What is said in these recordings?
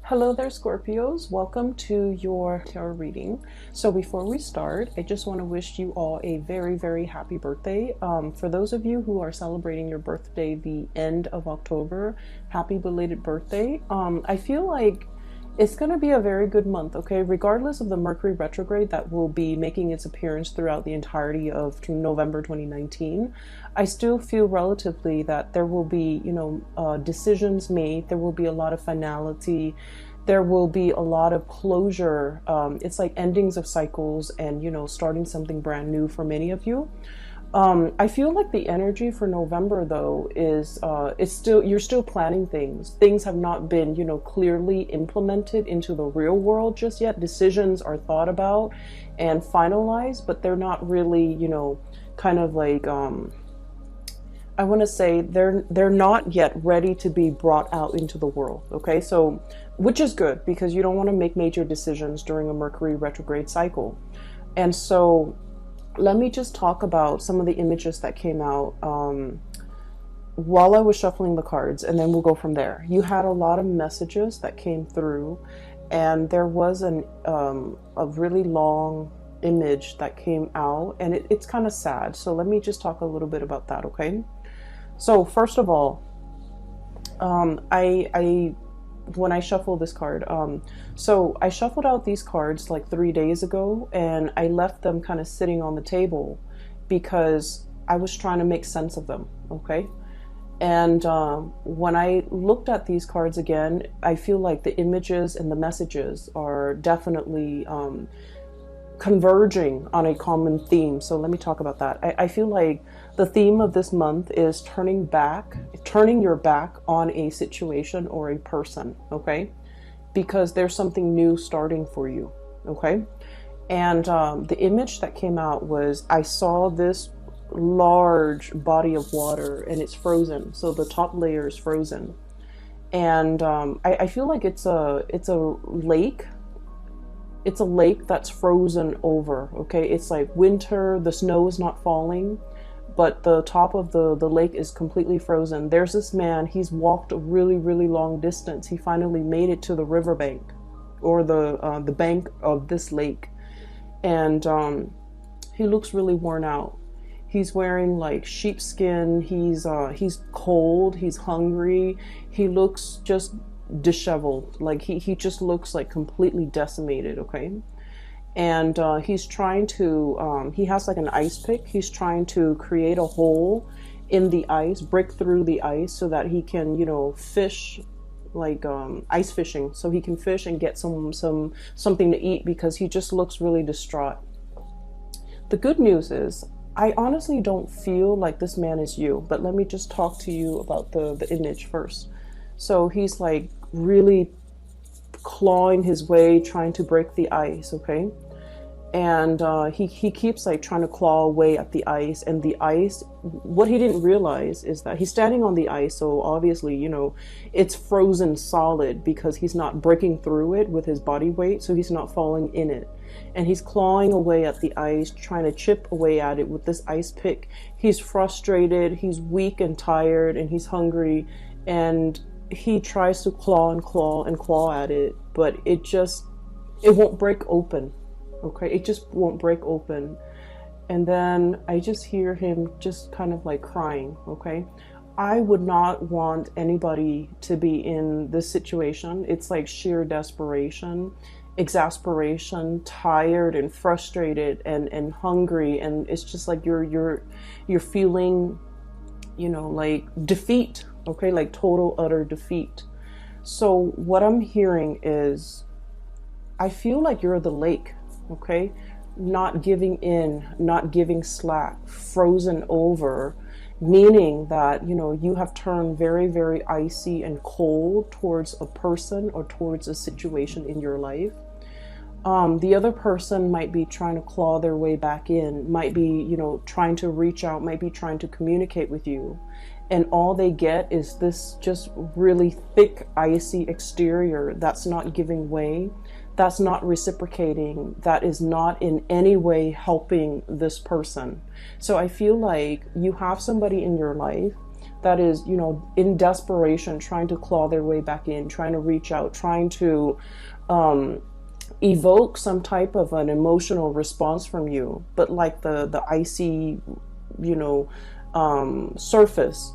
Hello there, Scorpios. Welcome to your tarot reading. So before we start, I just want to wish you all a very, very happy birthday. For those of you who are celebrating your birthday the end of October, happy belated birthday. I feel like it's going to be a very good month, okay? Regardless of the Mercury retrograde that will be making its appearance throughout the entirety of November 2019, I still feel relatively that there will be, decisions made. There will be a lot of finality. There will be a lot of closure. It's like endings of cycles and, starting something brand new for many of you. I feel like the energy for November though is you're still planning things. Things have not been, clearly implemented into the real world just yet. Decisions are thought about and finalized, but they're not really, kind of like I want to say they're not yet ready to be brought out into the world. Okay, so which is good because you don't want to make major decisions during a Mercury retrograde cycle. And so let me just talk about some of the images that came out while I was shuffling the cards, and then we'll go from there. You had a lot of messages that came through, and there was a really long image that came out, and it's kind of sad. So let me just talk a little bit about that, okay? So first of all, I when I shuffle this card, so I shuffled out these cards like 3 days ago, and I left them kind of sitting on the table because I was trying to make sense of them, okay? And when I looked at these cards again, I feel like the images and the messages are definitely converging on a common theme. So let me talk about that. I feel like the theme of this month is turning your back on a situation or a person, okay? Because there's something new starting for you, okay? And the image that came out was I saw this large body of water and it's frozen. So the top layer is frozen. And I feel like it's a lake. It's a lake that's frozen over, okay? It's like winter, the snow is not falling, but the top of the lake is completely frozen. There's this man, he's walked a really, really long distance. He finally made it to the riverbank or the bank of this lake. And he looks really worn out. He's wearing like sheepskin. He's cold, he's hungry. He looks just disheveled, like he just looks like completely decimated, okay? And he's trying to he has like an ice pick. He's trying to create a hole in the ice, break through the ice so that he can, fish, like ice fishing, so he can fish and get something to eat because he just looks really distraught. The good news is I honestly don't feel like this man is you, but let me just talk to you about the image first. So he's like really clawing his way, trying to break the ice, okay? And he keeps like trying to claw away at the ice, and the ice, what he didn't realize is that he's standing on the ice, so obviously, it's frozen solid because he's not breaking through it with his body weight, so he's not falling in it. And he's clawing away at the ice, trying to chip away at it with this ice pick. He's frustrated, he's weak and tired, and he's hungry, and he tries to claw and claw and claw at it, but it won't break open, okay? It just won't break open. And then I just hear him just kind of like crying, okay? I would not want anybody to be in this situation. It's like sheer desperation, exasperation, tired and frustrated and hungry, and it's just like you're feeling, like defeat, okay? Like total utter defeat. So what I'm hearing is I feel like you're the lake, okay? Not giving in, not giving slack, frozen over, meaning that you have turned very, very icy and cold towards a person or towards a situation in your life. The other person might be trying to claw their way back in, might be trying to reach out, might be trying to communicate with you, and all they get is this just really thick, icy exterior that's not giving way, that's not reciprocating, that is not in any way helping this person. So I feel like you have somebody in your life that is, you know, in desperation, trying to claw their way back in, trying to reach out, trying to evoke some type of an emotional response from you, but like the icy, you know, surface,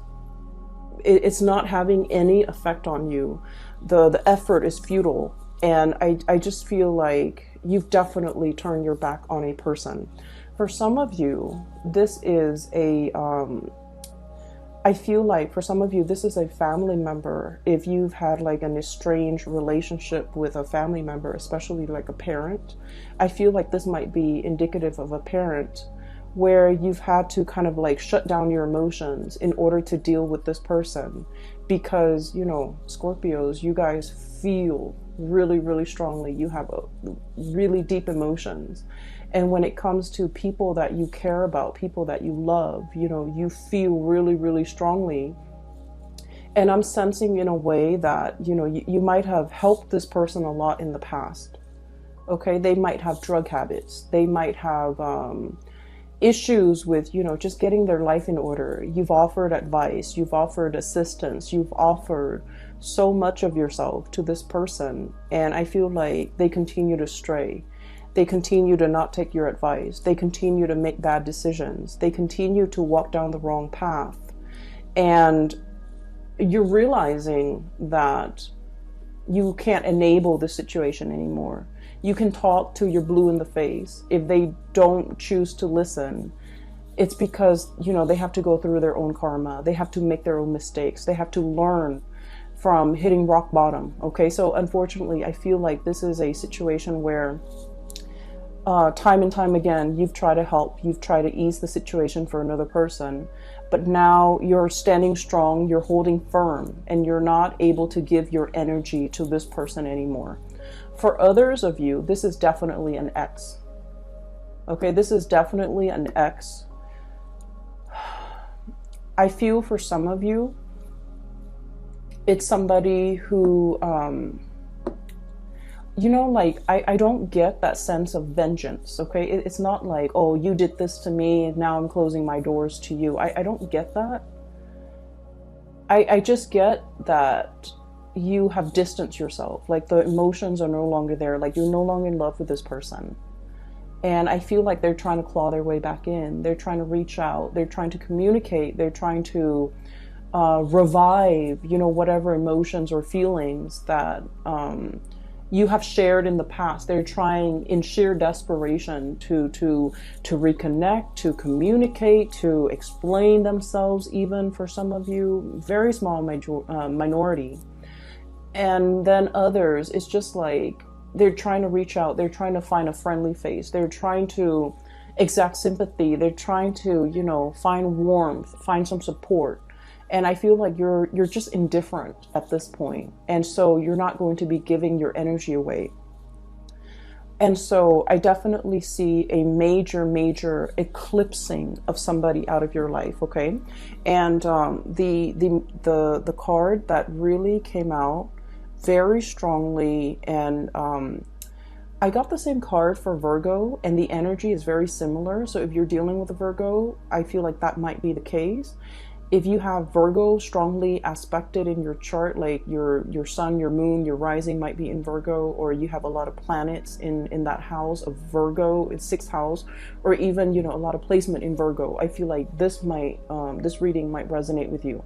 it's not having any effect on you. The effort is futile, and I just feel like you've definitely turned your back on a person. For some of you, this is a I feel like for some of you, this is a family member. If you've had like an estranged relationship with a family member, especially like a parent, I feel like this might be indicative of a parent where you've had to kind of like shut down your emotions in order to deal with this person. Because, you know, Scorpios, you guys feel really, really strongly. You have really deep emotions. And when it comes to people that you care about, people that you love, you know, you feel really, really strongly. And I'm sensing in a way that, you know, you might have helped this person a lot in the past. Okay, they might have drug habits. They might have issues with, you know, just getting their life in order. You've offered advice. You've offered assistance. You've offered so much of yourself to this person. And I feel like they continue to stray. They continue to not take your advice. They continue to make bad decisions. They continue to walk down the wrong path. And you're realizing that you can't enable the situation anymore. You can talk to your blue in the face. If they don't choose to listen, it's because, you know, they have to go through their own karma. They have to make their own mistakes. They have to learn from hitting rock bottom. Okay, so unfortunately, I feel like this is a situation where time and time again, you've tried to help, you've tried to ease the situation for another person, but now you're standing strong, you're holding firm, and you're not able to give your energy to this person anymore. For others of you, this is definitely an ex. Okay, this is definitely an ex. I feel for some of you, it's somebody who, you know, like, I don't get that sense of vengeance, okay? It's not like, oh, you did this to me, and now I'm closing my doors to you. I don't get that. I just get that you have distanced yourself. Like, the emotions are no longer there. Like, you're no longer in love with this person. And I feel like they're trying to claw their way back in. They're trying to reach out. They're trying to communicate. They're trying to revive, you know, whatever emotions or feelings that you have shared in the past. They're trying in sheer desperation to reconnect, to communicate, to explain themselves, even for some of you, very small minority. And then others, it's just like they're trying to reach out. They're trying to find a friendly face. They're trying to exact sympathy. They're trying to, you know, find warmth, find some support. And I feel like you're just indifferent at this point. And so you're not going to be giving your energy away. And so I definitely see a major eclipsing of somebody out of your life, okay? And the card that really came out very strongly, and I got the same card for Virgo, and the energy is very similar. So if you're dealing with a Virgo, I feel like that might be the case. If you have Virgo strongly aspected in your chart, like your sun, your moon, your rising might be in Virgo, or you have a lot of planets in that house of Virgo, it's 6th house, or even, you know, a lot of placement in Virgo, I feel like this might, this reading might resonate with you.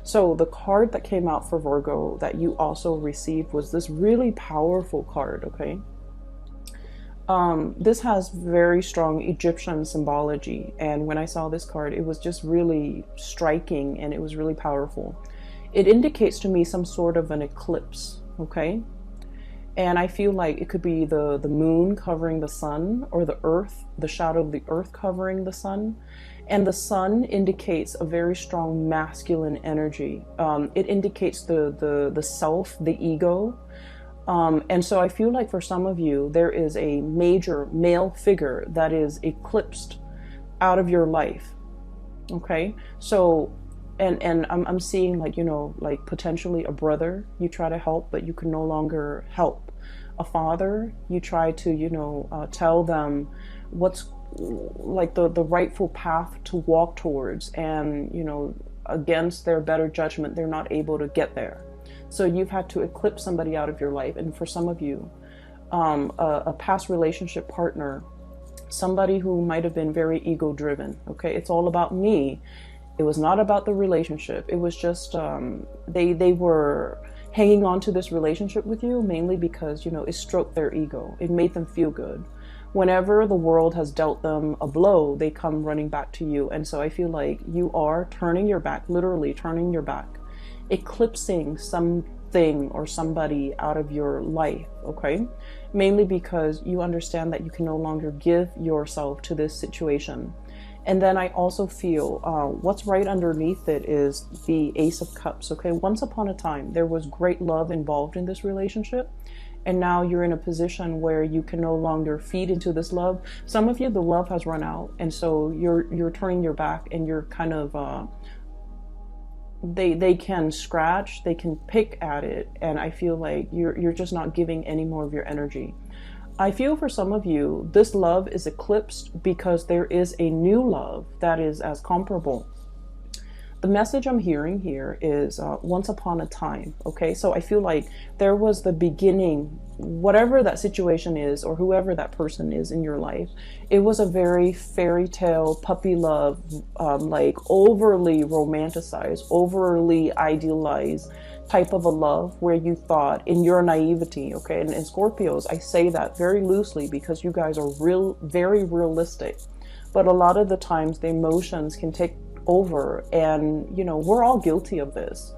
So the card that came out for Virgo that you also received was this really powerful card, okay? This has very strong Egyptian symbology, and when I saw this card, it was just really striking, and it was really powerful. It indicates to me some sort of an eclipse, okay? And I feel like it could be the moon covering the sun, or the earth, the shadow of the earth covering the sun. And the sun indicates a very strong masculine energy. It indicates the self, the ego. And so I feel like for some of you, there is a major male figure that is eclipsed out of your life. Okay. So, and I'm seeing, like, you know, like potentially a brother you try to help, but you can no longer help. A father, you try to, you know, tell them what's like the rightful path to walk towards. And, you know, against their better judgment, they're not able to get there. So you've had to eclipse somebody out of your life. And for some of you, a past relationship partner, somebody who might have been very ego driven. Okay, it's all about me. It was not about the relationship. It was just they were hanging on to this relationship with you mainly because, you know, it stroked their ego. It made them feel good. Whenever the world has dealt them a blow, they come running back to you. And so I feel like you are turning your back, literally turning your back, eclipsing something or somebody out of your life, okay? Mainly because you understand that you can no longer give yourself to this situation. And then I also feel what's right underneath it is the Ace of Cups, okay? Once upon a time, there was great love involved in this relationship. And now you're in a position where you can no longer feed into this love. Some of you, the love has run out. And so you're turning your back and you're kind of, they can scratch, they can pick at it. And I feel like you're just not giving any more of your energy. I feel for some of you, this love is eclipsed because there is a new love that is as comparable. The message I'm hearing here is once upon a time, okay? So I feel like there was the beginning, whatever that situation is or whoever that person is in your life, it was a very fairy tale, puppy love, like overly romanticized, overly idealized type of a love where you thought in your naivety, okay? And in Scorpios, I say that very loosely because you guys are very realistic. But a lot of the times the emotions can take over, and you know, we're all guilty of this,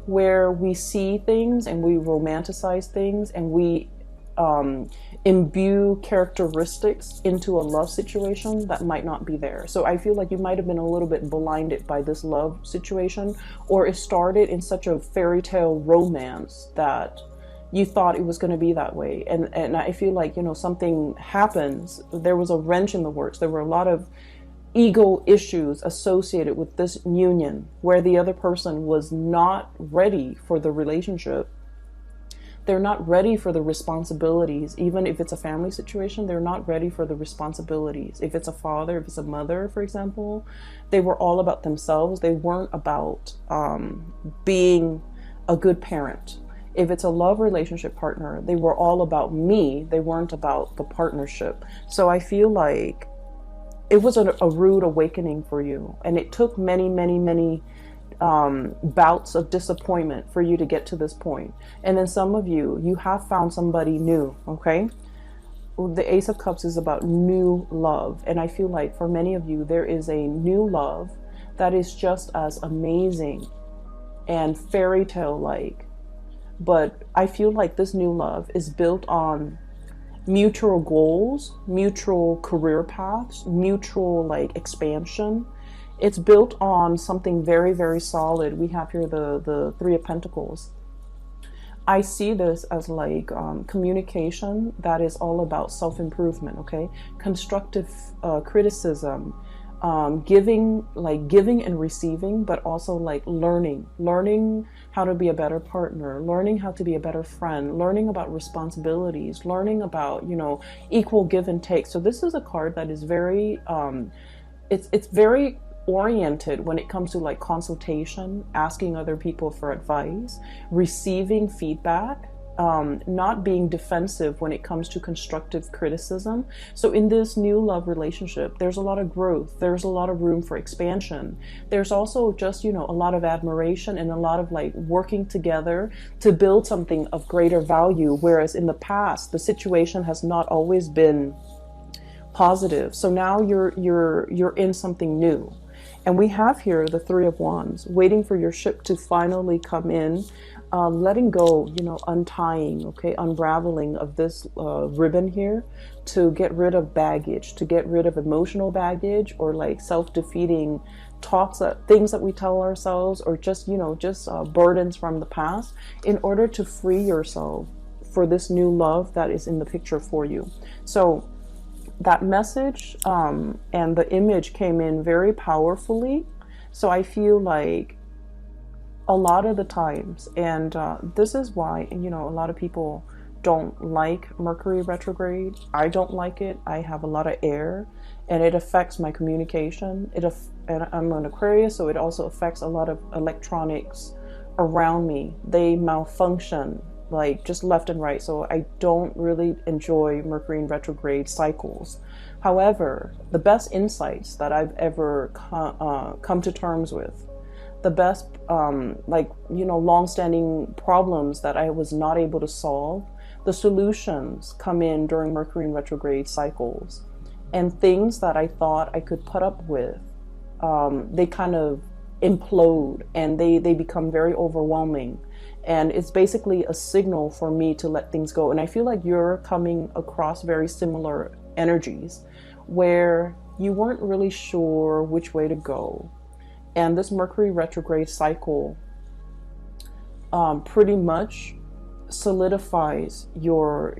where we see things and we romanticize things and we imbue characteristics into a love situation that might not be there. So I feel like you might have been a little bit blinded by this love situation, or it started in such a fairy tale romance that you thought it was going to be that way. And I feel like, you know, something happens, there was a wrench in the works, there were a lot of ego issues associated with this union where the other person was not ready for the relationship. They're not ready for the responsibilities. Even if it's a family situation, they're not ready for the responsibilities. If it's a father, if it's a mother, for example, they were all about themselves. They weren't about being a good parent. If it's a love relationship partner, they were all about me. They weren't about the partnership. So I feel like it was a rude awakening for you. And it took many bouts of disappointment for you to get to this point. And then some of you have found somebody new, okay? The Ace of Cups is about new love. And I feel like for many of you, there is a new love that is just as amazing and fairy tale like. But I feel like this new love is built on mutual goals, mutual career paths, mutual like expansion. It's built on something very solid. We have here the Three of Pentacles. I see this as like communication that is all about self-improvement, okay? Constructive criticism, giving and receiving, but also like learning how to be a better partner, learning how to be a better friend, learning about responsibilities, learning about, you know, equal give and take. So this is a card that is very it's very oriented when it comes to like consultation, asking other people for advice, receiving feedback, not being defensive when it comes to constructive criticism. So in this new love relationship, there's a lot of growth. There's a lot of room for expansion. There's also just, you know, a lot of admiration and a lot of like working together to build something of greater value. Whereas in the past, the situation has not always been positive. So now you're in something new. And we have here the Three of Wands, waiting for your ship to finally come in, letting go, you know, untying, okay, unraveling of this ribbon here to get rid of baggage, to get rid of emotional baggage or like self-defeating talks, things that we tell ourselves, or just, you know, just burdens from the past, in order to free yourself for this new love that is in the picture for you. So that message and the image came in very powerfully. So I feel like a lot of the times, and this is why, you know, a lot of people don't like Mercury retrograde. I don't like it. I have a lot of air, and it affects my communication. And I'm an Aquarius, so it also affects a lot of electronics around me. They malfunction like just left and right. So I don't really enjoy Mercury in retrograde cycles. However, the best insights that I've ever come to terms with, the best, long-standing problems that I was not able to solve, the solutions come in during Mercury in retrograde cycles. And things that I thought I could put up with, they kind of implode, and they become very overwhelming. And it's basically a signal for me to let things go. And I feel like you're coming across very similar energies where you weren't really sure which way to go. And this Mercury retrograde cycle pretty much solidifies your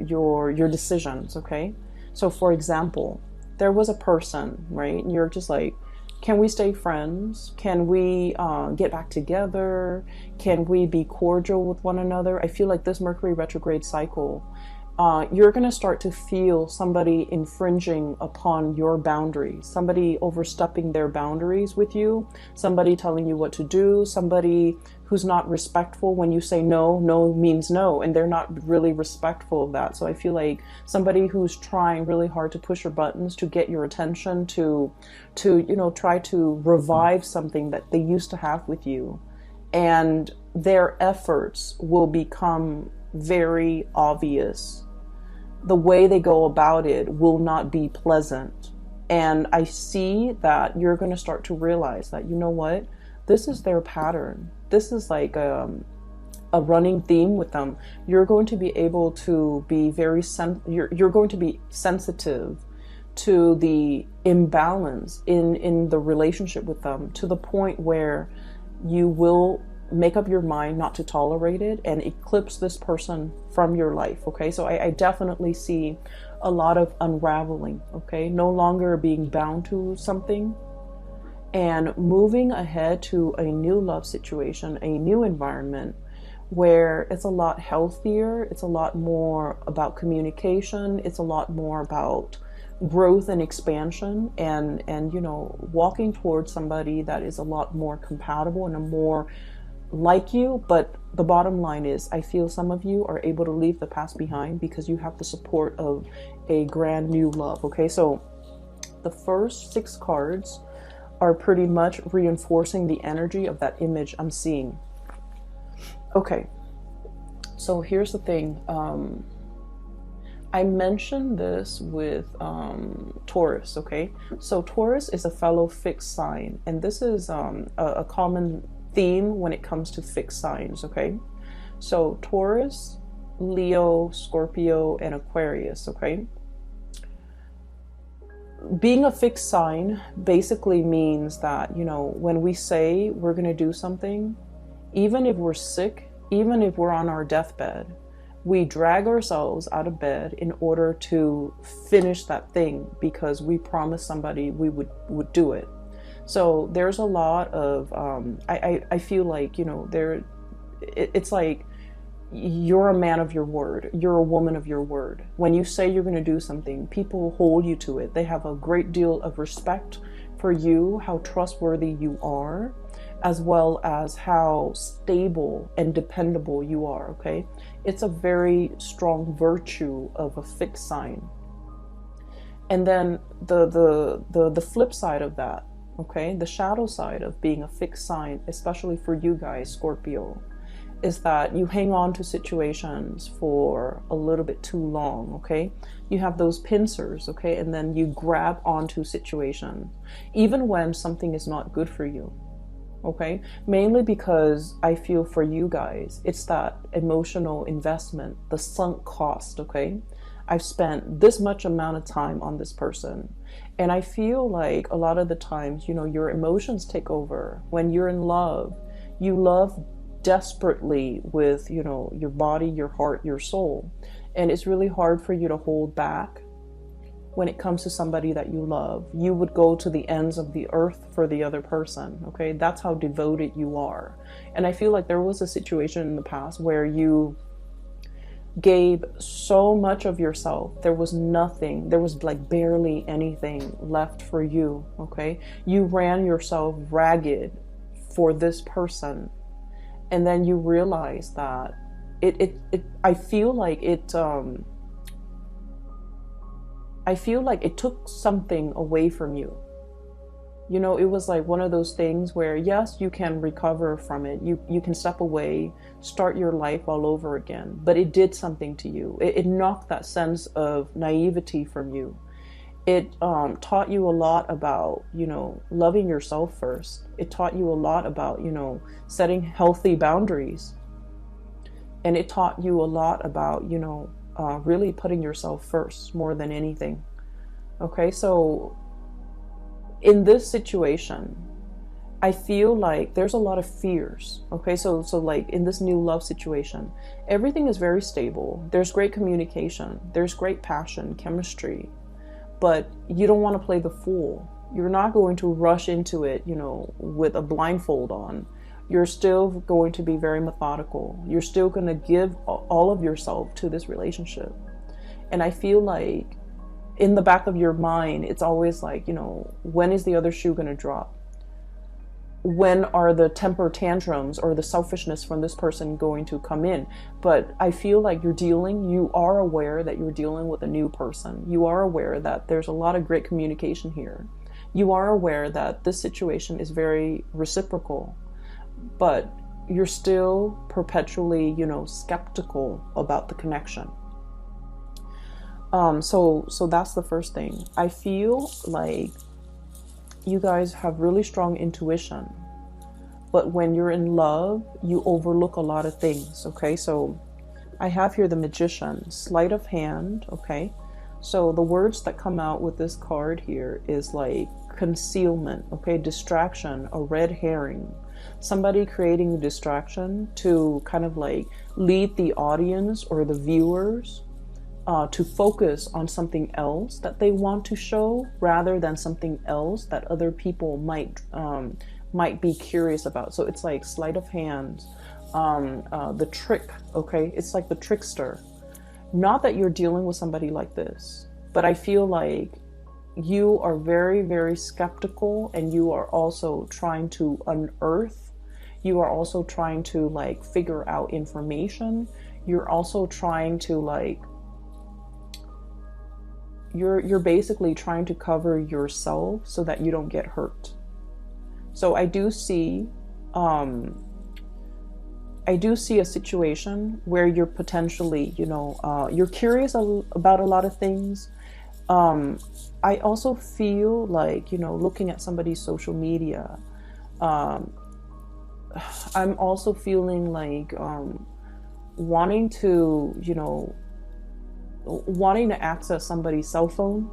decisions, okay? So for example, there was a person, right? And you're just like, can we stay friends? Can we get back together? Can we be cordial with one another? I feel like this Mercury retrograde cycle, you're going to start to feel somebody infringing upon your boundaries, somebody overstepping their boundaries with you, somebody telling you what to do, somebody who's not respectful. When you say no, no means no, and they're not really respectful of that. So I feel like somebody who's trying really hard to push your buttons, to get your attention, to try to revive something that they used to have with you, and their efforts will become very obvious. The way they go about it will not be pleasant. And I see that you're going to start to realize that, you know what, this is their pattern. This is like a running theme with them. You're going to be able to be you're going to be sensitive to the imbalance in the relationship with them, to the point where you will make up your mind not to tolerate it and eclipse this person from your life. Okay, so I definitely see a lot of unraveling. Okay, no longer being bound to something and moving ahead to a new love situation, a new environment where it's a lot healthier, it's a lot more about communication, it's a lot more about growth and expansion, and walking towards somebody that is a lot more compatible and a more like you. But the bottom line is, I feel some of you are able to leave the past behind because you have the support of a grand new love. Okay, so the first 6 cards are pretty much reinforcing the energy of that image I'm seeing. Okay, so here's the thing. I mentioned this with Taurus, okay? So Taurus is a fellow fixed sign, and this is a common theme when it comes to fixed signs, okay? So Taurus, Leo, Scorpio, and Aquarius, okay? Being a fixed sign basically means that, when we say we're going to do something, even if we're sick, even if we're on our deathbed, we drag ourselves out of bed in order to finish that thing because we promised somebody we would do it. So there's a lot of, I feel like, it's like you're a man of your word. You're a woman of your word. When you say you're going to do something, people hold you to it. They have a great deal of respect for you, how trustworthy you are, as well as how stable and dependable you are, okay? It's a very strong virtue of a fixed sign. And then the flip side of that, okay, the shadow side of being a fixed sign, especially for you guys, Scorpio, is that you hang on to situations for a little bit too long, okay? You have those pincers, okay? And then you grab onto situations, even when something is not good for you, okay? Mainly because I feel for you guys, it's that emotional investment, the sunk cost, okay? I've spent this much amount of time on this person. And I feel like a lot of the times, your emotions take over. When you're in love, you love desperately with, your body, your heart, your soul. And it's really hard for you to hold back when it comes to somebody that you love. You would go to the ends of the earth for the other person, okay? That's how devoted you are. And I feel like there was a situation in the past where you gave so much of yourself. There was nothing, there was like barely anything left for you, okay? You ran yourself ragged for this person. And then you realize that I feel like it took something away from you. You know, it was like one of those things where, yes, you can recover from it. You can step away, start your life all over again. But it did something to you. It knocked that sense of naivety from you. It taught you a lot about, you know, loving yourself first. It taught you a lot about, you know, setting healthy boundaries. And it taught you a lot about, you know, really putting yourself first more than anything. Okay, so in this situation, I feel like there's a lot of fears. Okay, so like in this new love situation, everything is very stable. There's great communication. There's great passion, chemistry. But you don't want to play the fool. You're not going to rush into it, you know, with a blindfold on. You're still going to be very methodical. You're still going to give all of yourself to this relationship. And I feel like in the back of your mind, it's always like, you know, when is the other shoe going to drop? When are the temper tantrums or the selfishness from this person going to come in? But I feel like you are aware that you're dealing with a new person. You are aware that there's a lot of great communication here. You are aware that this situation is very reciprocal, but you're still perpetually, you know, skeptical about the connection. So that's the first thing. I feel like you guys have really strong intuition, but when you're in love, you overlook a lot of things. Okay, so I have here the Magician, sleight of hand. Okay, so the words that come out with this card here is like concealment. Okay, distraction, a red herring, somebody creating a distraction to kind of like lead the audience or the viewers to focus on something else that they want to show rather than something else that other people might be curious about. So it's like sleight of hand, the trick, okay? It's like the trickster. Not that you're dealing with somebody like this, but I feel like you are very, very skeptical, and you are also trying to unearth. You are also trying to like figure out information. You're also trying to like, you're basically trying to cover yourself so that you don't get hurt. So I do see a situation where you're potentially, you know, you're curious about a lot of things. I also feel like, you know, looking at somebody's social media, I'm also feeling like wanting to, you know, wanting to access somebody's cell phone,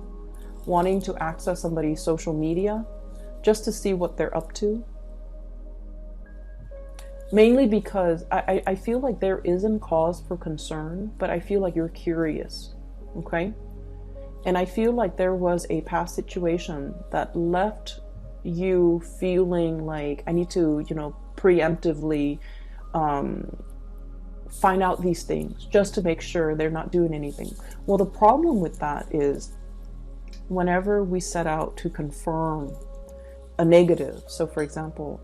wanting to access somebody's social media, just to see what they're up to. Mainly because I feel like there isn't cause for concern, but I feel like you're curious, okay? And I feel like there was a past situation that left you feeling like, I need to, you know, preemptively find out these things just to make sure they're not doing anything. Well, the problem with that is whenever we set out to confirm a negative, so for example,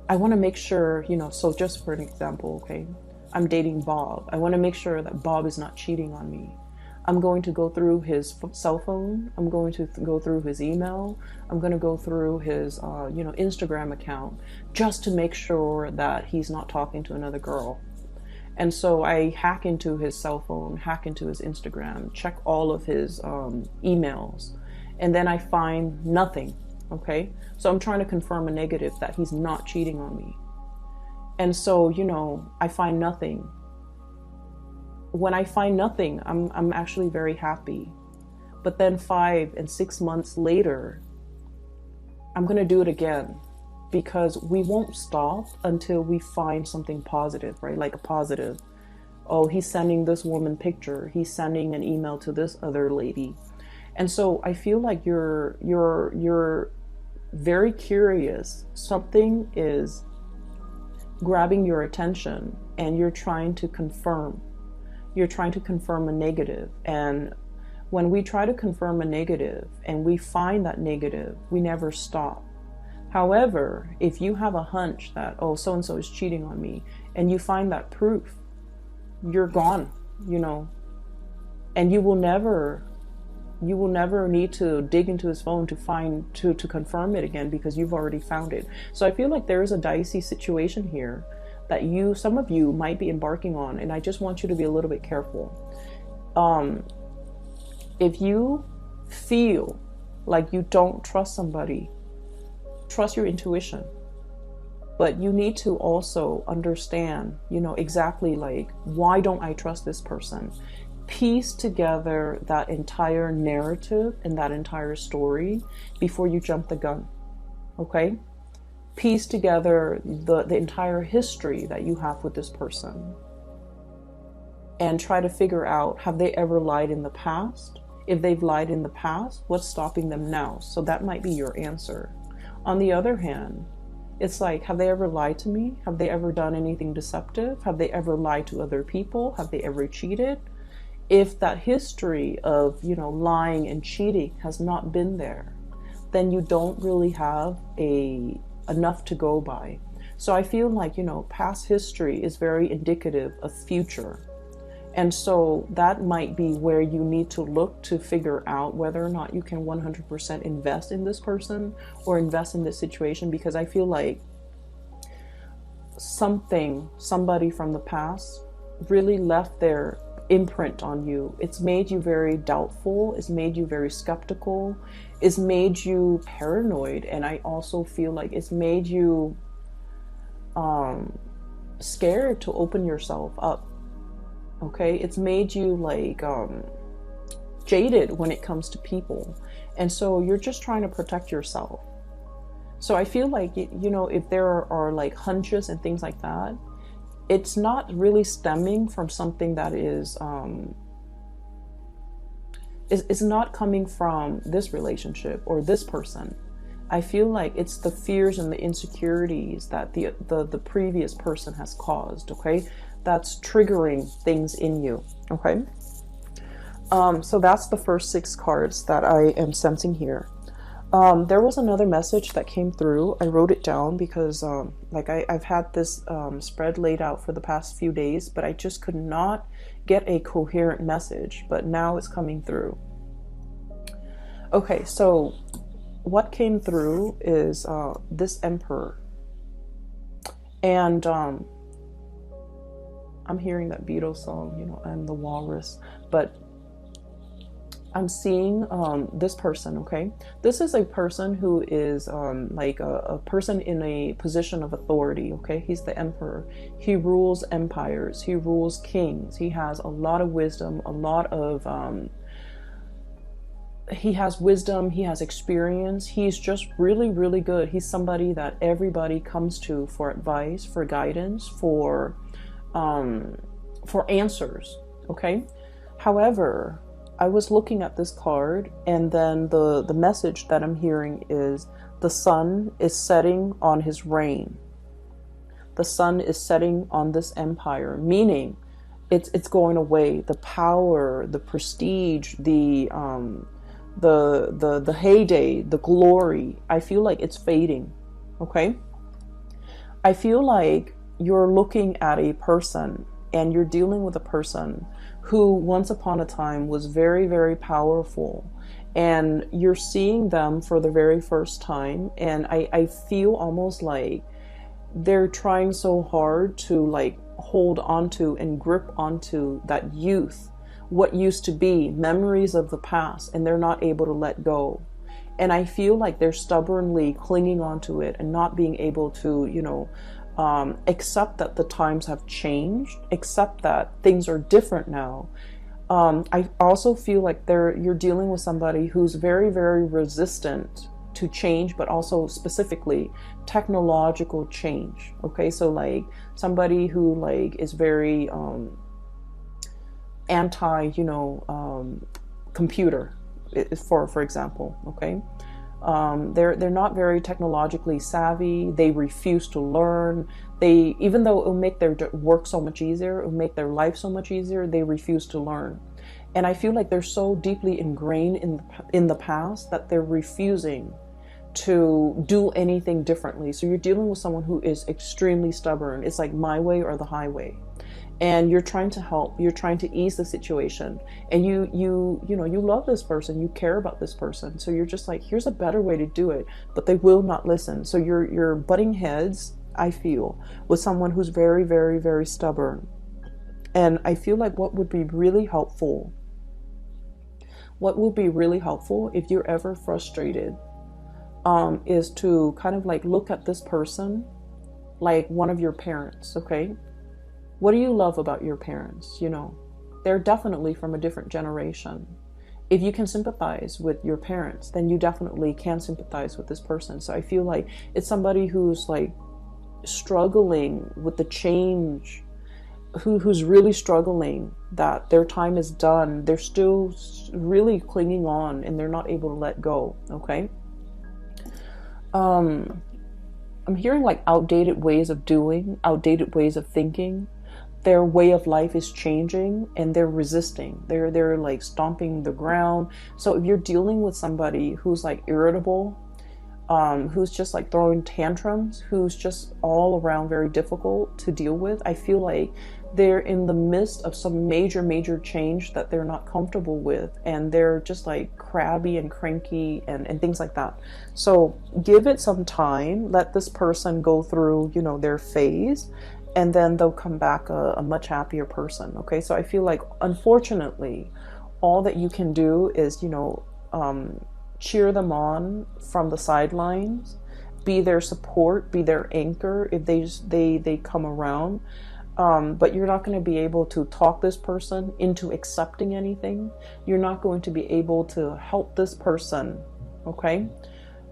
I want to make sure, you know, so just for an example, okay, I'm dating Bob. I want to make sure that Bob is not cheating on me. I'm going to go through his cell phone. I'm going to go through his email. I'm going to go through his, you know, Instagram account just to make sure that he's not talking to another girl. And so I hack into his cell phone, hack into his Instagram, check all of his emails, and then I find nothing, okay? So I'm trying to confirm a negative that he's not cheating on me. And so, you know, I find nothing. When I find nothing, I'm actually very happy. But then 5 and 6 months later, I'm going to do it again. Because we won't stop until we find something positive, right? Like a positive. Oh, he's sending this woman picture. He's sending an email to this other lady. And so I feel like you're very curious. Something is grabbing your attention and you're trying to confirm. You're trying to confirm a negative. And when we try to confirm a negative and we find that negative, we never stop. However, if you have a hunch that, oh, so-and-so is cheating on me, and you find that proof, you're gone, you know, and you will never need to dig into his phone to confirm it again, because you've already found it. So I feel like there is a dicey situation here that some of you might be embarking on, and I just want you to be a little bit careful. If you feel like you don't trust somebody, trust your intuition. But you need to also understand, you know, exactly like, why don't I trust this person? Piece together that entire narrative and that entire story before you jump the gun, okay? Piece together the entire history that you have with this person and try to figure out, have they ever lied in the past? If they've lied in the past, what's stopping them now? So that might be your answer. On the other hand, it's like, have they ever lied to me? Have they ever done anything deceptive? Have they ever lied to other people? Have they ever cheated? If that history of, you know, lying and cheating has not been there, then you don't really have enough to go by. So I feel like, you know, past history is very indicative of future. And so that might be where you need to look to figure out whether or not you can 100% invest in this person or invest in this situation, because I feel like somebody from the past really left their imprint on you. It's made you very doubtful. It's made you very skeptical. It's made you paranoid. And I also feel like it's made you scared to open yourself up. Okay, it's made you like jaded when it comes to people, and so you're just trying to protect yourself. So I feel like, you know, if there are like hunches and things like that, it's not really stemming from something that is not coming from this relationship or this person. I feel like it's the fears and the insecurities that the previous person has caused, okay? That's triggering things in you, okay? So that's the first 6 cards that I am sensing here. There was another message that came through. I wrote it down because like I've had this spread laid out for the past few days, but I just could not get a coherent message, but now it's coming through. Okay, so what came through is this Emperor. And I'm hearing that Beatles song, you know, I'm the walrus, but I'm seeing this person, okay? This is a person who is like a person in a position of authority, okay? He's the Emperor. He rules empires. He rules kings. He has a lot of wisdom, a lot of... he has wisdom, he has experience. He's just really, really good. He's somebody that everybody comes to for advice, for guidance, for answers, okay? However, I was looking at this card, and then the message that I'm hearing is the sun is setting on his reign. The sun is setting on this empire, meaning it's going away. The power, the prestige, the heyday, the glory, I feel like it's fading, okay? I feel like you're looking at a person and you're dealing with a person who once upon a time was very, very powerful, and you're seeing them for the very first time, and I feel almost like they're trying so hard to like hold onto and grip onto that youth, what used to be, memories of the past, and they're not able to let go. And I feel like they're stubbornly clinging onto it and not being able to, you know, accept that the times have changed, accept that things are different now. I also feel like you're dealing with somebody who's very, very resistant to change, but also specifically technological change. Okay, so like somebody who like is very anti, you know, computer, for example. Okay, They're not very technologically savvy. They refuse to learn. They, even though it will make their work so much easier, it will make their life so much easier, they refuse to learn. And I feel like they're so deeply ingrained in the past that they're refusing to do anything differently. So you're dealing with someone who is extremely stubborn. It's like my way or the highway. And you're trying to help, you're trying to ease the situation, and you know, you love this person, you care about this person, so you're just like, here's a better way to do it, but they will not listen. So you're butting heads, I feel, with someone who's very, very, very stubborn. And I feel like what would be really helpful if you're ever frustrated, is to kind of like look at this person like one of your parents. Okay, what do you love about your parents? You know, they're definitely from a different generation. If you can sympathize with your parents, then you definitely can sympathize with this person. So I feel like it's somebody who's like struggling with the change, who's really struggling that their time is done. They're still really clinging on and they're not able to let go. Okay. I'm hearing like outdated ways of doing, outdated ways of thinking. Their way of life is changing and they're resisting. They're like stomping the ground. So if you're dealing with somebody who's like irritable, who's just like throwing tantrums, who's just all around very difficult to deal with, I feel like they're in the midst of some major change that they're not comfortable with, and they're just like crabby and cranky and things like that. So give it some time, let this person go through, you know, their phase, and then they'll come back a much happier person. Okay, so I feel like, unfortunately, all that you can do is, you know, cheer them on from the sidelines, be their support, be their anchor if they come around. But you're not going to be able to talk this person into accepting anything. You're not going to be able to help this person. Okay.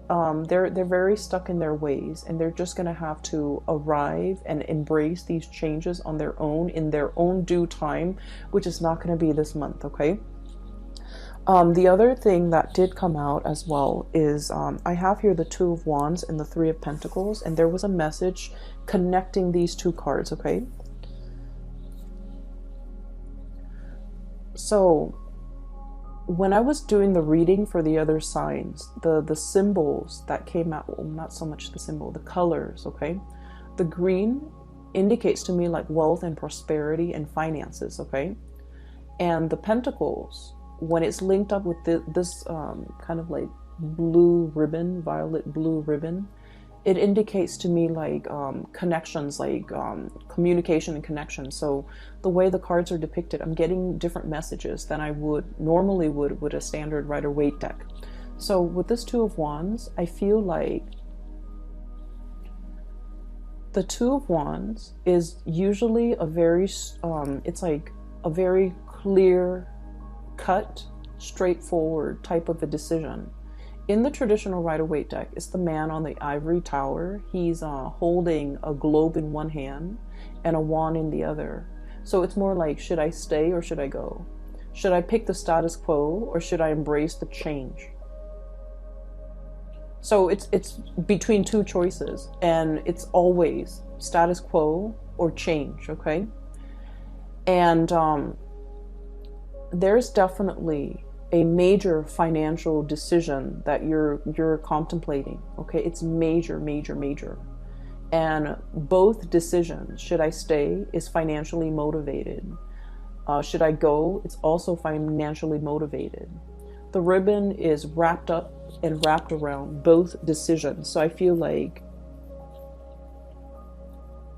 They're very stuck in their ways, and they're just going to have to arrive and embrace these changes on their own in their own due time, which is not going to be this month. Okay. The other thing that did come out as well is I have here the Two of Wands and the Three of Pentacles, and there was a message connecting these two cards. Okay. So when I was doing the reading for the other signs, the symbols that came out, well, not so much the symbol, the colors, okay? The green indicates to me like wealth and prosperity and finances, okay? And the pentacles, when it's linked up with this kind of like blue ribbon, violet blue ribbon, it indicates to me like connections, like communication and connection. So the way the cards are depicted, I'm getting different messages than I would normally would with a standard Rider-Waite deck. So with this Two of Wands, I feel like the Two of Wands is usually a very, it's like a very clear cut, straightforward type of a decision. In the traditional Rider-Waite deck, it's the man on the ivory tower. He's holding a globe in one hand and a wand in the other. So it's more like, should I stay or should I go? Should I pick the status quo or should I embrace the change? So it's between two choices, and it's always status quo or change, okay? And there's definitely a major financial decision that you're contemplating. Okay, it's major. And both decisions, should I stay, is financially motivated. Should I go, it's also financially motivated. The ribbon is wrapped up and wrapped around both decisions. So I feel like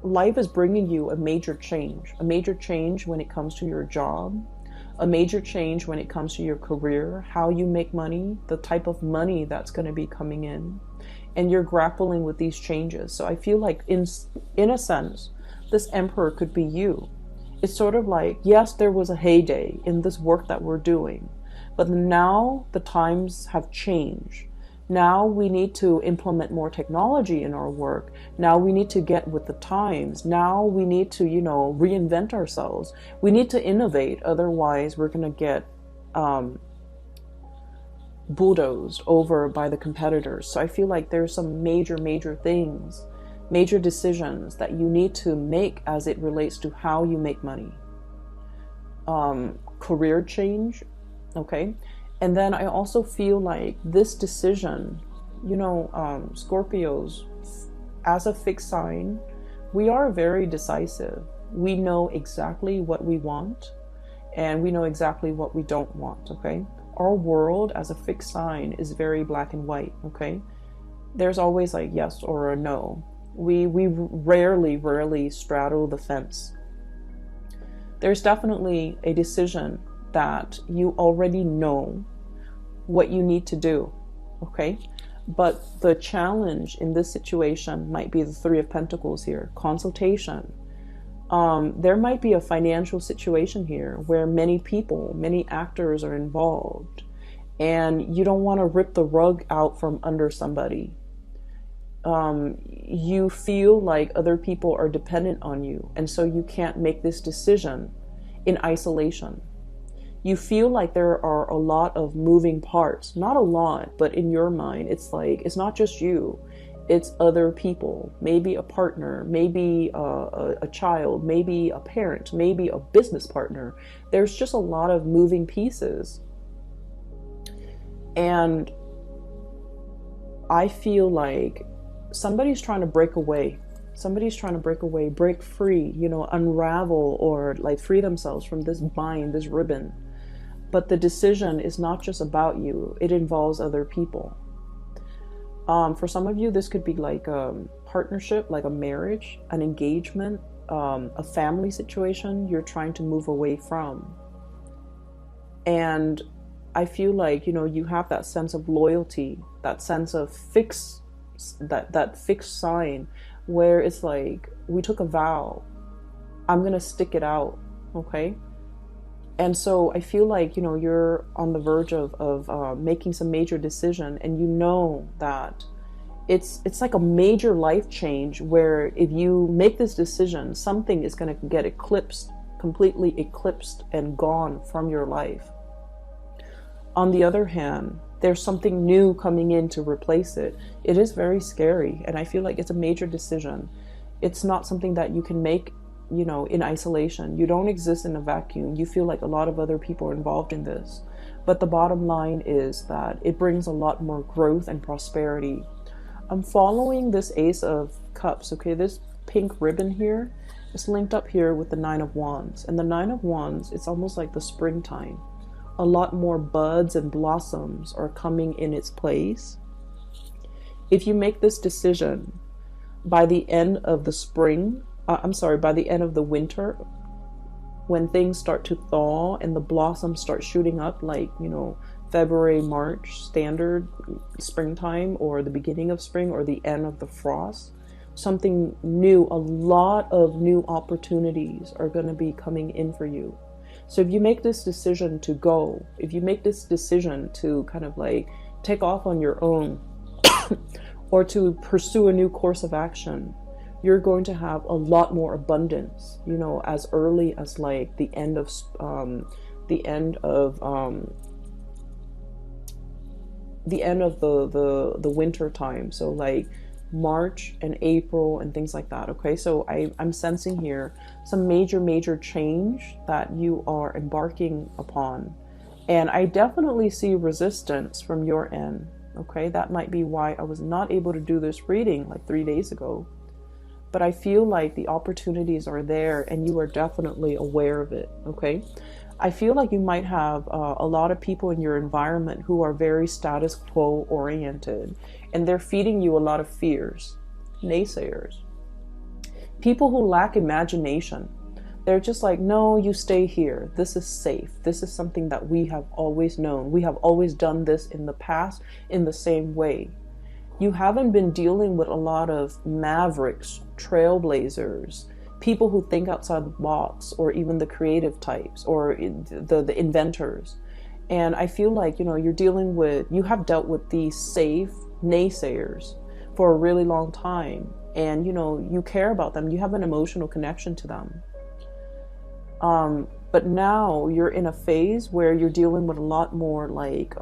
life is bringing you a major change when it comes to your job, a major change when it comes to your career, how you make money, the type of money that's going to be coming in, and you're grappling with these changes. So I feel like in a sense, this Emperor could be you. It's sort of like, yes, there was a heyday in this work that we're doing, but now the times have changed. Now we need to implement more technology in our work. Now we need to get with the times. Now we need to, reinvent ourselves. We need to innovate. Otherwise, we're going to get bulldozed over by the competitors. So I feel like there's some major things, major decisions that you need to make as it relates to how you make money. Career change, okay? And then I also feel like this decision, Scorpios, as a fixed sign, we are very decisive. We know exactly what we want, and we know exactly what we don't want, okay? Our world as a fixed sign is very black and white, okay? There's always like yes or a no. We rarely straddle the fence. There's definitely a decision that you already know what you need to do, okay? But the challenge in this situation might be the Three of Pentacles here, consultation. There might be a financial situation here where many people, many actors are involved, and you don't want to rip the rug out from under somebody. You feel like other people are dependent on you, and so you can't make this decision in isolation. You feel like there are a lot of moving parts, not a lot, but in your mind, it's like, it's not just you, it's other people, maybe a partner, maybe a child, maybe a parent, maybe a business partner. There's just a lot of moving pieces. And I feel like somebody's trying to break away. Somebody's trying to break away, break free, unravel, or like free themselves from this bind, this ribbon. But the decision is not just about you. It involves other people. For some of you, this could be like a partnership, like a marriage, an engagement, a family situation you're trying to move away from. And I feel like, you have that sense of loyalty, that sense of that fixed sign where it's like, we took a vow, I'm going to stick it out, okay? And so I feel like, you're on the verge of making some major decision, and you know that it's like a major life change where if you make this decision, something is going to get eclipsed, completely eclipsed and gone from your life. On the other hand, there's something new coming in to replace it. It is very scary, and I feel like it's a major decision. It's not something that you can make, in isolation. You don't exist in a vacuum. You feel like a lot of other people are involved in this. But the bottom line is that it brings a lot more growth and prosperity. I'm following this Ace of Cups, okay? This pink ribbon here is linked up here with the Nine of Wands. And the Nine of Wands, it's almost like the springtime. A lot more buds and blossoms are coming in its place. If you make this decision by the end of the spring, by the end of the winter, when things start to thaw and the blossoms start shooting up, like, February, March, standard springtime, or the beginning of spring, or the end of the frost, something new, a lot of new opportunities are going to be coming in for you. So if you make this decision to go, if you make this decision to kind of like take off on your own or to pursue a new course of action, you're going to have a lot more abundance, as early as like the end of the winter time. So like March and April and things like that. Okay, so I'm sensing here some major change that you are embarking upon, and I definitely see resistance from your end. Okay, that might be why I was not able to do this reading like 3 days ago, but I feel like the opportunities are there and you are definitely aware of it. Okay, I feel like you might have a lot of people in your environment who are very status quo oriented, and they're feeding you a lot of fears. Naysayers. People who lack imagination. They're just like, no, you stay here. This is safe. This is something that we have always known. We have always done this in the past in the same way. You haven't been dealing with a lot of mavericks, trailblazers, people who think outside the box, or even the creative types, or the inventors. And I feel like, you have dealt with these safe naysayers for a really long time. And, you care about them. You have an emotional connection to them. But now you're in a phase where you're dealing with a lot more like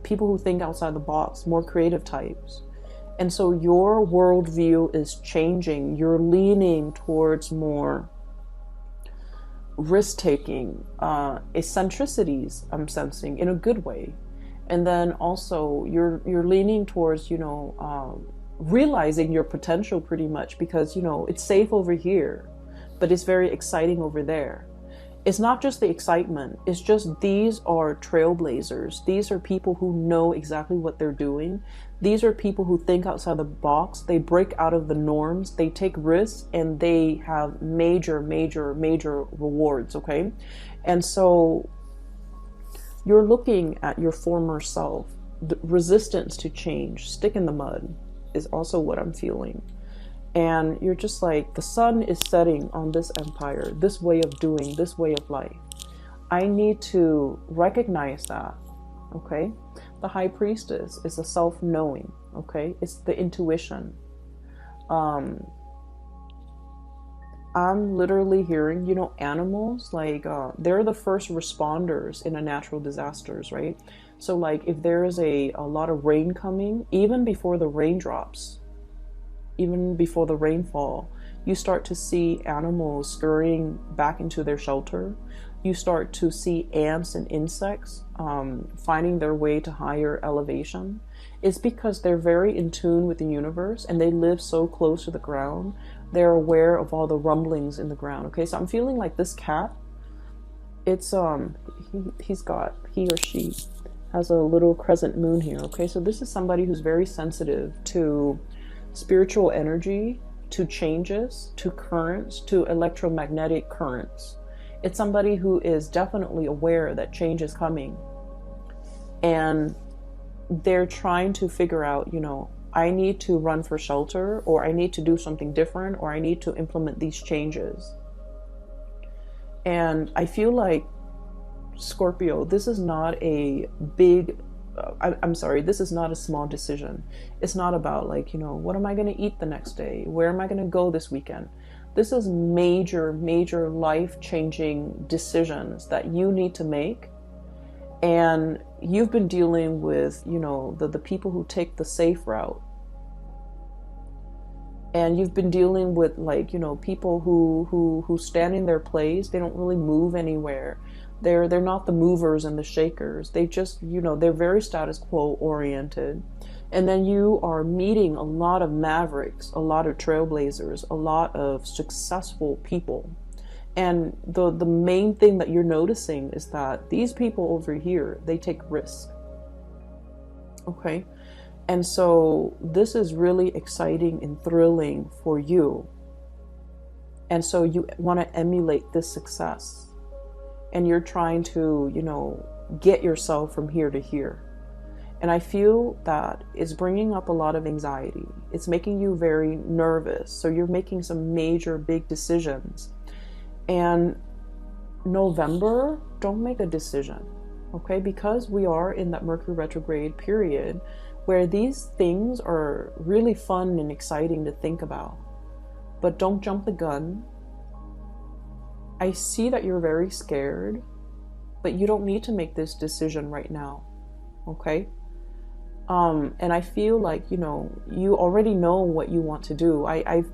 people who think outside the box, more creative types. And so your worldview is changing. You're leaning towards more risk-taking, eccentricities, I'm sensing, in a good way. And then also you're leaning towards, realizing your potential pretty much, because, it's safe over here, but it's very exciting over there. It's not just the excitement. It's just these are trailblazers. These are people who know exactly what they're doing. These are people who think outside the box. They break out of the norms. They take risks, and they have major, major, major rewards, okay? And so you're looking at your former self. The resistance to change, stick in the mud, is also what I'm feeling. And you're just like, the sun is setting on this empire, this way of doing, this way of life. I need to recognize that, okay? The high priestess is the self-knowing, okay? It's the intuition. I'm literally hearing, animals, like, they're the first responders in a natural disasters, right? So like if there is a lot of rain coming, even before the raindrops, even before the rainfall, you start to see animals scurrying back into their shelter. You start to see ants and insects finding their way to higher elevation. It's because they're very in tune with the universe, and they live so close to the ground. They're aware of all the rumblings in the ground. Okay, so I'm feeling like this cat, it's he or she has a little crescent moon here. Okay, so this is somebody who's very sensitive to spiritual energy, to changes, to currents, to electromagnetic currents. It's somebody who is definitely aware that change is coming, and they're trying to figure out, I need to run for shelter, or I need to do something different, or I need to implement these changes. And I feel like, Scorpio, this is not a big I'm sorry, this is not a small decision. It's not about like, what am I going to eat the next day? Where am I going to go this weekend? This is major, major life-changing decisions that you need to make. And you've been dealing with, the people who take the safe route. And you've been dealing with like, people who stand in their place. They don't really move anywhere. They're not the movers and the shakers. They just, they're very status quo oriented. And then you are meeting a lot of mavericks, a lot of trailblazers, a lot of successful people. And the main thing that you're noticing is that these people over here, they take risks. Okay? And so this is really exciting and thrilling for you. And so you want to emulate this success. And you're trying to, get yourself from here to here. And I feel that it's bringing up a lot of anxiety. It's making you very nervous. So you're making some major big decisions. And November, don't make a decision, okay? Because we are in that Mercury retrograde period where these things are really fun and exciting to think about. But don't jump the gun. I see that you're very scared, but you don't need to make this decision right now, okay? And I feel like, you already know what you want to do. I'm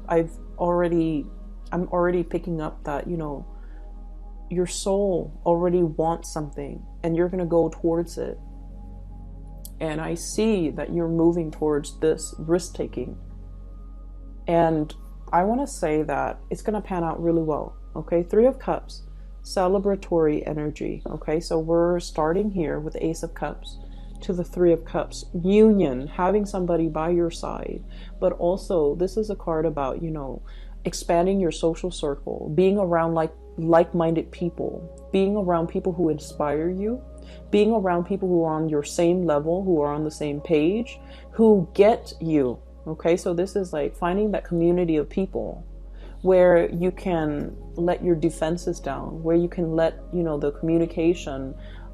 already picking up that, your soul already wants something, and you're going to go towards it. And I see that you're moving towards this risk-taking. And I want to say that it's going to pan out really well. Okay, Three of Cups, celebratory energy. Okay, so we're starting here with the Ace of Cups to the Three of Cups. Union, having somebody by your side. But also, this is a card about, expanding your social circle, being around like-minded people, being around people who inspire you, being around people who are on your same level, who are on the same page, who get you. Okay, so this is like finding that community of people where you can let your defenses down, where you can let, the communication,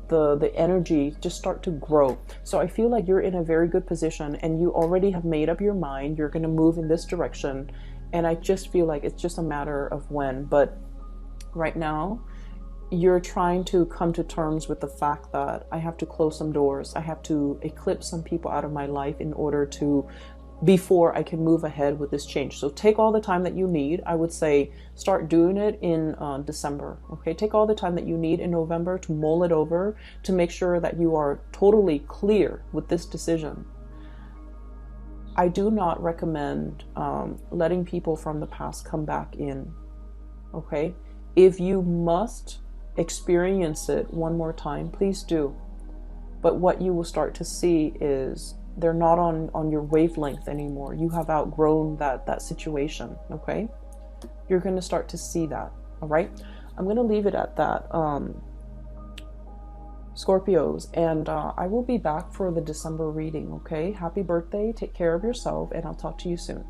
the energy just start to grow. So I feel like you're in a very good position, and you already have made up your mind. You're going to move in this direction. And I just feel like it's just a matter of when. But right now, you're trying to come to terms with the fact that I have to close some doors. I have to eclipse some people out of my life in order to, before I can move ahead with this change. So take all the time that you need. I would say start doing it in December. Okay, take all the time that you need in November to mull it over, to make sure that you are totally clear with this decision. I do not recommend letting people from the past come back in. Okay, if you must experience it one more time, please do. But what you will start to see is they're not on your wavelength anymore. You have outgrown that situation, okay? You're going to start to see that, all right? I'm going to leave it at that, Scorpios, and I will be back for the December reading, okay? Happy birthday, take care of yourself, and I'll talk to you soon.